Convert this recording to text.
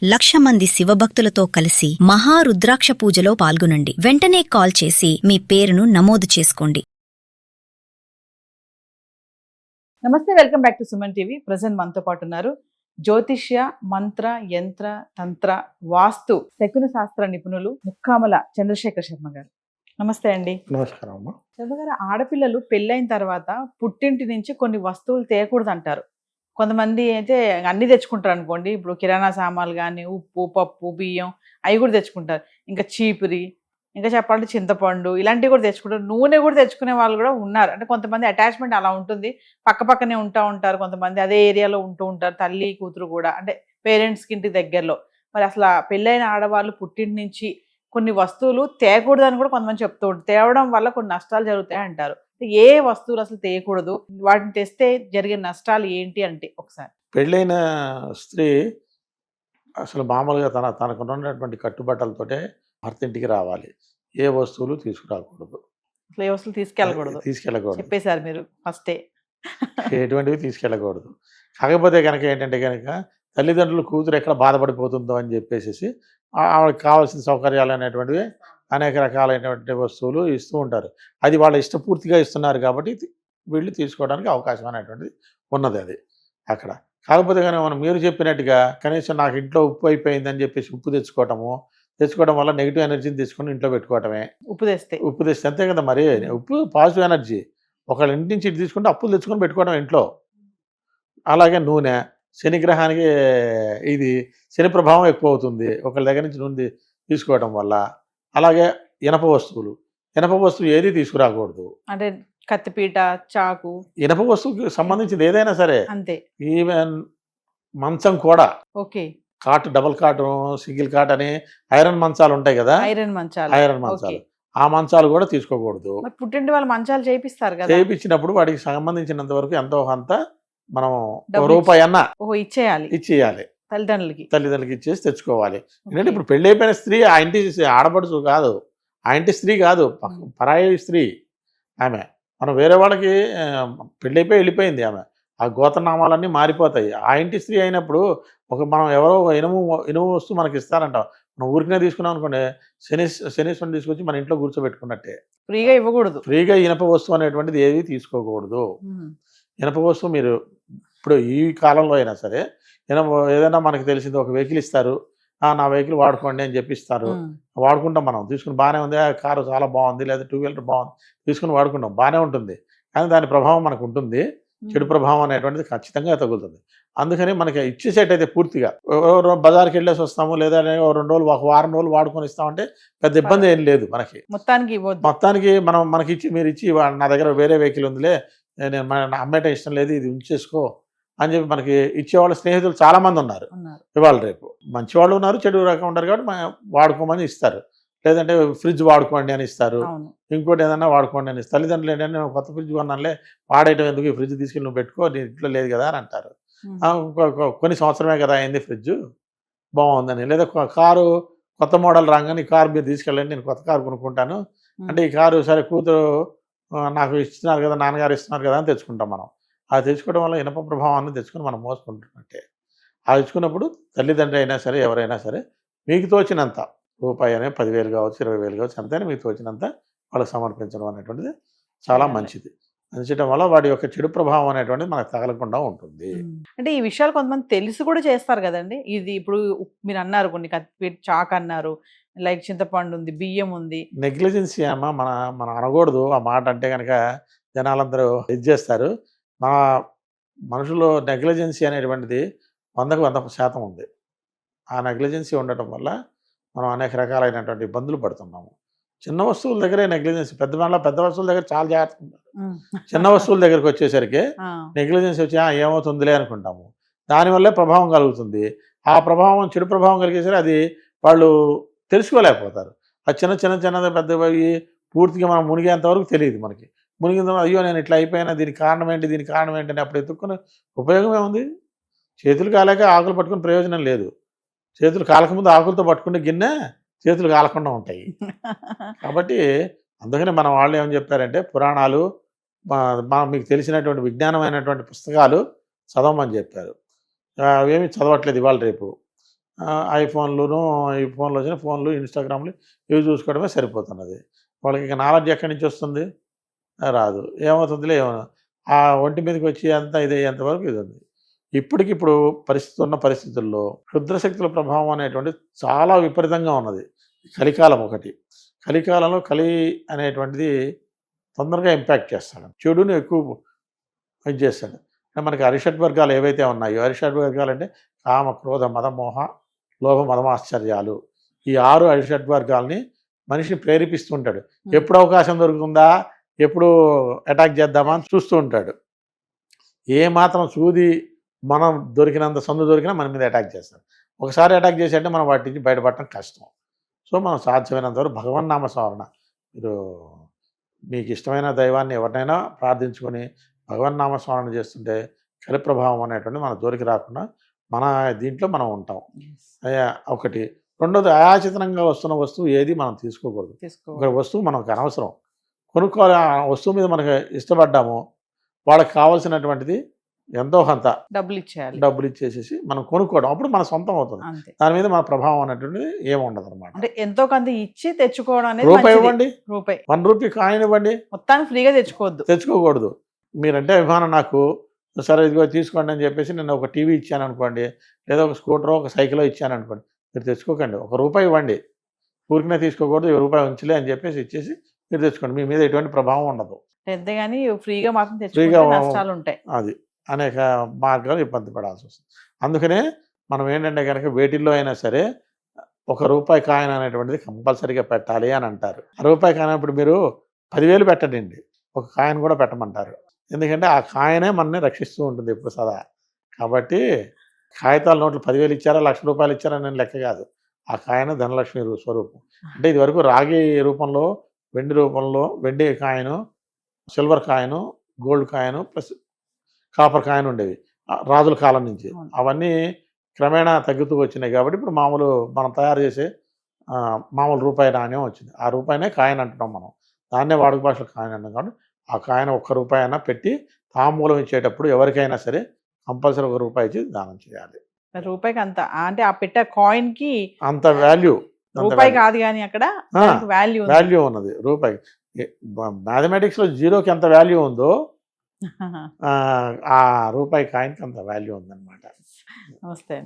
1,00,000 మంది శివభక్తులతో కలిసి మహారుద్రాక్ష పూజలో పాల్గొనండి. వెంటనే కాల్ చేసి మీ పేరును నమోదు చేసుకోండి. నమస్తే, welcome back to Suman TV. Present మనతో పాటు ఉన్నారు జ్యోతిష్య, మంత్ర, యంత్ర, తంత్ర, వాస్తు, శకున శాస్త్ర నిపుణులు ముక్కామల చంద్రశేఖర్ శర్మ గారు. నమస్తే అండి. నమస్కారం అమ్మా. శర్మ గారు, ఆడపిల్లలు పెళ్ళైన తర్వాత పుట్టింటి నుంచి కొన్ని వస్తువులు తేయకూడదు అంటారు. కొంతమంది అయితే అన్ని తెచ్చుకుంటారు అనుకోండి. ఇప్పుడు కిరాణా సామాన్లు కానీ, ఉప్పు, పప్పు, బియ్యం అవి కూడా తెచ్చుకుంటారు. ఇంకా చీపురి, ఇంకా చెప్పాలంటే చింతపండు, ఇలాంటివి కూడా తెచ్చుకుంటారు. నూనె కూడా తెచ్చుకునే వాళ్ళు కూడా ఉన్నారు. అంటే కొంతమంది అటాచ్మెంట్ అలా ఉంటుంది, పక్క పక్కనే ఉంటారు. కొంతమంది అదే ఏరియాలో ఉంటూ ఉంటారు, తల్లి కూతురు కూడా, అంటే పేరెంట్స్కి ఇంటి దగ్గరలో. మరి అసలు పెళ్ళైన ఆడవాళ్ళు పుట్టింటి నుంచి కొన్ని వస్తువులు తేయకూడదని కూడా కొంతమంది చెప్తూ ఉంటారు. తేవడం వల్ల కొన్ని నష్టాలు జరుగుతాయి అంటారు. ఏ వస్తువులు అసలు తేయకూడదు, వాటిని తెస్తే జరిగే నష్టాలు ఏంటి అంటే ఒకసారి. పెళ్ళైన స్త్రీ అసలు మామూలుగా తనకున్నటువంటి కట్టుబట్టలతోటే భర్త ఇంటికి రావాలి. ఏ వస్తువులు తీసుకురాకూడదు, అసలు ఏ వస్తువులు తీసుకెళ్ళకూడదు చెప్పేశారు మీరు ఫస్టే. ఎటువంటివి తీసుకెళ్ళకూడదు. కాకపోతే కనుక ఏంటంటే కనుక తల్లిదండ్రులు కూతురు ఎక్కడ బాధపడిపోతుందో అని చెప్పేసి ఆవిడకి కావాల్సిన సౌకర్యాలు అనేటువంటివి అనేక రకాలైనటువంటి వస్తువులు ఇస్తూ ఉంటారు. అది వాళ్ళ ఇష్టపూర్తిగా ఇస్తున్నారు కాబట్టి వీళ్ళు తీసుకోవడానికి అవకాశం అనేటువంటిది ఉన్నది అది అక్కడ. కాకపోతే కానీ మీరు చెప్పినట్టుగా కనీసం నాకు ఇంట్లో ఉప్పు అయిపోయిందని చెప్పేసి ఉప్పు తెచ్చుకోవడం వల్ల నెగిటివ్ ఎనర్జీని తీసుకొని ఇంట్లో పెట్టుకోవటమే. ఉప్పు తెస్తే అంతే కదా. మరి ఉప్పు పాజిటివ్ ఎనర్జీ. ఒకళ్ళ ఇంటి నుంచి ఇటు తీసుకుంటే అప్పులు తెచ్చుకొని పెట్టుకోవడం ఇంట్లో. అలాగే నూనె, శనిగ్రహానికి ఇది శని ప్రభావం ఎక్కువ అవుతుంది ఒకళ్ళ దగ్గర నుంచి నూనె తీసుకోవడం వల్ల. అలాగే ఇనప వస్తువు ఏది తీసుకురాకూడదు. అంటే కత్తిపీట, చాకు, ఇనప వస్తువుకి సంబంధించింది ఏదైనా సరే అంతే. ఈవెన్ మంచం కూడా. Okay. Cot, double cot, single cot అని ఐరన్ మంచాలు ఉంటాయి కదా, ఐరన్ మంచాలు, ఆ మంచాలు కూడా తీసుకోకూడదు. పుట్టింటి వాళ్ళు మంచాలు చేయిస్తారు కదా, చేయించినప్పుడు వాటికి సంబంధించినంత వరకు ఎంతో కొంత మనం రూపాయి అన్నా ఇచ్చేయాలి. తల్లిదండ్రులకి ఇచ్చేసి తెచ్చుకోవాలి. ఎందుకంటే ఇప్పుడు పెళ్లి అయిపోయిన స్త్రీ ఆ ఇంటి ఆడపడుచు కాదు, ఆ ఇంటి స్త్రీ కాదు, పరాయి స్త్రీ ఆమె. మనం వేరే వాళ్ళకి పెళ్ళి అయిపోయి వెళ్ళిపోయింది ఆమె. ఆ గోత్రనామాలన్నీ మారిపోతాయి. ఆ ఇంటి స్త్రీ అయినప్పుడు మనం ఎవరో ఇనుము వస్తువు మనకి ఇస్తారంట. మనం ఊరికనే తీసుకున్నాం అనుకోండి, శనీశ్వరుని తీసుకొచ్చి మన ఇంట్లో కూర్చోబెట్టుకున్నట్టే. ఫ్రీగా ఇవ్వకూడదు. ఫ్రీగా ఇనప వస్తువు అనేటువంటిది ఏది తీసుకోకూడదు. ఇనప వస్తువు మీరు ఇప్పుడు ఈ కాలంలో అయినా సరే ఏదైనా మనకి తెలిసింది ఒక వెహికల్ ఇస్తారు, నా వెహికల్ వాడుకోండి అని చెప్పిస్తారు. వాడుకుంటాం, మనం తీసుకుని బాగానే ఉంది, కారు చాలా బాగుంది, లేదా 2 వీలర్ బాగుంది, తీసుకుని వాడుకుంటాం, బాగానే ఉంటుంది. కానీ దాని ప్రభావం మనకు ఉంటుంది, చెడు ప్రభావం అనేటువంటిది ఖచ్చితంగా తగులుతుంది. అందుకని మనకి ఇచ్చేసేటైతే పూర్తిగా బజార్కి వెళ్ళేసి వస్తాము, లేదా 2 రోజులు, 1 వారం రోజులు వాడుకొని ఇస్తామంటే పెద్ద ఇబ్బంది ఏం లేదు మనకి. మొత్తానికి మనకి ఇచ్చి మీరు ఇచ్చి నా దగ్గర వేరే వెహికల్ ఉందిలే, నేను అమ్మేట ఇష్టం లేదు, ఇది ఉంచేసుకో అని చెప్పి మనకి ఇచ్చేవాళ్ళ స్నేహితులు చాలా మంది ఉన్నారు ఇవాళ రేపు. మంచివాళ్ళు ఉన్నారు, చెడు రకం ఉంటారు కాబట్టి వాడుకోమని ఇస్తారు. లేదంటే ఫ్రిడ్జ్ వాడుకోండి అని ఇస్తారు, ఇంకోటి ఏదన్నా వాడుకోండి అని. తల్లిదండ్రులు ఏంటంటే కొత్త ఫ్రిడ్జ్ కొన్నానులే, వాడేయటం ఎందుకు, ఈ ఫ్రిడ్జ్ తీసుకెళ్ళి నువ్వు పెట్టుకో, నీ ఇంట్లో లేదు కదా అని అంటారు. కొన్ని సంవత్సరమే కదా అయింది ఫ్రిడ్జ్, బాగుందని. లేదా కారు కొత్త మోడల్ రాగానే ఈ కారు మీరు తీసుకెళ్ళండి, నేను కొత్త కారు కొనుక్కుంటాను అంటే, ఈ కారు సరే కూతురు నాకు ఇస్తున్నారు కదా, నాన్నగారు ఇస్తున్నారు కదా అని తెచ్చుకుంటాం మనం. అది తెచ్చుకోవడం వల్ల ఇనప ప్రభావాన్ని తెచ్చుకొని మనం మోసుకుంటున్నట్టే. అది తెచ్చుకున్నప్పుడు తల్లిదండ్రి అయినా సరే ఎవరైనా సరే మీకు తోచినంత రూపాయి అనే 10,000 కావచ్చు, 20,000 కావచ్చు, అంతేనా మీకు తోచినంత వాళ్ళకి సమర్పించడం అనేటువంటిది చాలా మంచిది. అందించడం వల్ల వాడి యొక్క చెడు ప్రభావం అనేటువంటిది మనకు తగలకుండా ఉంటుంది. అంటే ఈ విషయాలు కొంతమంది తెలిసి కూడా చేస్తారు కదండి. ఇది ఇప్పుడు మీరు అన్నారు కొన్ని కత్తిపీట, చాక్ అన్నారు, లైక్ చింతపండు ఉంది, బియ్యం ఉంది. నెగ్లిజెన్సీ అమ్మ, మనం అనకూడదు ఆ మాట. అంటే కనుక జనాలందరూ ఇది చేస్తారు. మన మనుషుల్లో నెగ్లిజెన్సీ అనేటువంటిది 100కు 100% ఉంది. ఆ నెగ్లిజెన్సీ ఉండటం వల్ల మనం అనేక రకాలైనటువంటి ఇబ్బందులు పడుతున్నాము. చిన్న వస్తువుల దగ్గరే నెగ్లిజెన్సీ, పెద్ద వస్తువుల దగ్గర చాలా జాగ్రత్తగా ఉంటారు. చిన్న వస్తువుల దగ్గరికి వచ్చేసరికి నెగ్లిజెన్సీ వచ్చి ఏమవుతుందిలే అనుకుంటాము. దానివల్లే ప్రభావం కలుగుతుంది. ఆ ప్రభావం చెడు ప్రభావం కలిగేసరికి అది వాళ్ళు తెలుసుకోలేకపోతారు. ఆ చిన్న పెద్దవి పూర్తిగా మనం మునిగేంత వరకు తెలియదు మనకి. మునిగిన తర్వాత అయ్యో నేను ఇట్లా అయిపోయినా, దీనికి కారణం ఏంటి అని అప్పుడు ఎత్తుక్కుని ఉపయోగం ఏముంది? చేతులు కాలేక ఆకులు పట్టుకుని ప్రయోజనం లేదు. చేతులు కాలకముందు ఆకులతో పట్టుకునే గిన్నె చేతులు కాలకుండా ఉంటాయి. కాబట్టి అందుకని మన వాళ్ళు ఏమని చెప్పారంటే, పురాణాలు, మీకు తెలిసినటువంటి విజ్ఞానమైనటువంటి పుస్తకాలు చదవమని చెప్పారు. అవేమి చదవట్లేదు ఇవాళ రేపు. ఐఫోన్లును ఈ ఫోన్లు వచ్చిన ఫోన్లు ఇన్స్టాగ్రామ్లు ఇవి చూసుకోవడమే సరిపోతున్నది. వాళ్ళకి ఇక నాలెడ్జ్ ఎక్కడి నుంచి వస్తుంది? రాదు. ఏమవుతుందిలే ఏమో ఆ ఒంటి మీదకి వచ్చి అంతా ఇదయ్యేంత వరకు ఇది ఉంది. ఇప్పటికిప్పుడు ఉన్న పరిస్థితుల్లో క్షుద్రశక్తుల ప్రభావం అనేటువంటిది చాలా విపరీతంగా ఉన్నది. కలికాలం ఒకటి. కలికాలంలో కలి అనేటువంటిది తొందరగా ఇంపాక్ట్ చేస్తాడు. చెడుని ఎక్కువ ఇది చేస్తాడు. మనకి అరిషడ్ వర్గాలు ఏవైతే ఉన్నాయో అరిషడ్ వర్గాలు అంటే కామ, క్రోధ, మద, మోహ, లోభ, మదమాశ్చర్యాలు. ఈ 6 అరిషడ్ వర్గాల్ని మనిషిని ప్రేరేపిస్తూ ఉంటాడు. ఎప్పుడు అవకాశం దొరుకుతుందా, ఎప్పుడు అటాక్ చేద్దామా అని చూస్తూ ఉంటాడు. ఏ మాత్రం సూది మనం దొరికినంత సందు దొరికినా మన మీద అటాక్ చేస్తాడు. ఒకసారి అటాక్ చేసేటంటే మనం వాటి నుంచి బయటపడటం కష్టం. సో మనం సాధ్యమైనంత వరకు భగవన్నామ స్మరణ, మీరు మీకు ఇష్టమైన దైవాన్ని ఎవరినైనా ప్రార్థించుకొని భగవన్నామ స్మరణ చేస్తుంటే కలి ప్రభావం అనేటువంటి మన జోలికి రాకుండా మన దీంట్లో మనం ఉంటాం. ఒకటి. రెండోది, అయాచితంగా వస్తున్న వస్తువు ఏది మనం తీసుకోకూడదు. ఒక వస్తువు మనకు అనవసరం, కొనుక్కోవాలి. ఆ వస్తువు మీద మనకు ఇష్టపడ్డాము, వాళ్ళకి కావాల్సినటువంటిది ఎంతో కొంత డబ్బులు ఇచ్చేసేసి మనం కొనుక్కోవడం, అప్పుడు మన సొంతం అవుతుంది. దాని మీద మన ప్రభావం అనేటువంటిది ఏముండదు అనమాట. అంటే ఎంతో కొంత ఇచ్చి తెచ్చుకోవడం అనేది రూపాయి ఇవ్వండి, రూపాయి 1 రూపీ కాయిన్ ఇవ్వండి, మొత్తానికి ఫ్రీగా తెచ్చుకోకూడదు. మీరంటే అభిమానం నాకు, సరే ఇదిగో తీసుకోండి అని చెప్పేసి నేను ఒక టీవీ ఇచ్చాను అనుకోండి, లేదా ఒక స్కూటరో ఒక సైకిలో ఇచ్చాను అనుకోండి, మీరు తెచ్చుకోకండి. 1 రూపాయి ఇవ్వండి, ఊరికనే తీసుకోకూడదు. 1 రూపాయి ఉంచలే అని చెప్పేసి ఇచ్చేసి మీరు తెచ్చుకోండి. మీ మీద ఎటువంటి ప్రభావం ఉండదు. అంతేగాని ఫ్రీగా మాత్రం తెచ్చుకుంటే నష్టాలు ఉంటాయి. అది అనేక మార్గాలు ఇబ్బంది పడాల్సి వస్తుంది. అందుకనే మనం ఏంటంటే కనుక వేటిల్లో అయినా సరే 1 రూపాయి కాయిన్ అనేటువంటిది కంపల్సరీగా పెట్టాలి అని అంటారు. 1 రూపాయి కాయిన్ ఇప్పుడు మీరు 10,000 పెట్టండి, ఒక కాయిన్ కూడా పెట్టమంటారు. ఎందుకంటే ఆ కాయినే మనని రక్షిస్తూ ఉంటుంది ఎప్పుడు సదా. కాబట్టి కాగితాల నోట్లు 10,000 ఇచ్చారా, 1,00,000 రూపాయలు ఇచ్చారా నేను లెక్క కాదు. ఆ కాయిన్ ధనలక్ష్మి స్వరూపం. అంటే ఇది వరకు రాగి రూపంలో, వెండి రూపంలో, వెండి coin, silver coin, gold coin plus copper coin ఉండేవి రాజుల కాలం నుంచి. అవన్నీ క్రమేణా తగ్గుతూ వచ్చినాయి. కాబట్టి ఇప్పుడు మామూలు మనం తయారు చేసే మామూలు రూపాయి నాణ్యం వచ్చింది. ఆ రూపాయినే కాయిన్ అంటున్నాం మనం. దాన్నే వాడుక భాషలో కాయిన్ అంటాం. కాబట్టి ఆ కాయిన్ 1 రూపాయి అయినా పెట్టి తాంబూలం ఇచ్చేటప్పుడు ఎవరికైనా సరే కంపల్సరీ 1 రూపాయి ఇచ్చి దానం చేయాలి. రూపాయికి అంత అంటే ఆ పెట్టే కాయిన్ కి అంత వాల్యూ, రూపాయి కాదు కానీ అక్కడ వాల్యూ ఉన్నది. రూపాయి మ్యాథమెటిక్స్ లో 0కి ఎంత వాల్యూ ఉందో ఆ రూపాయి కాయిన్కి అంత వాల్యూ ఉందన్నమాట. నమస్తే.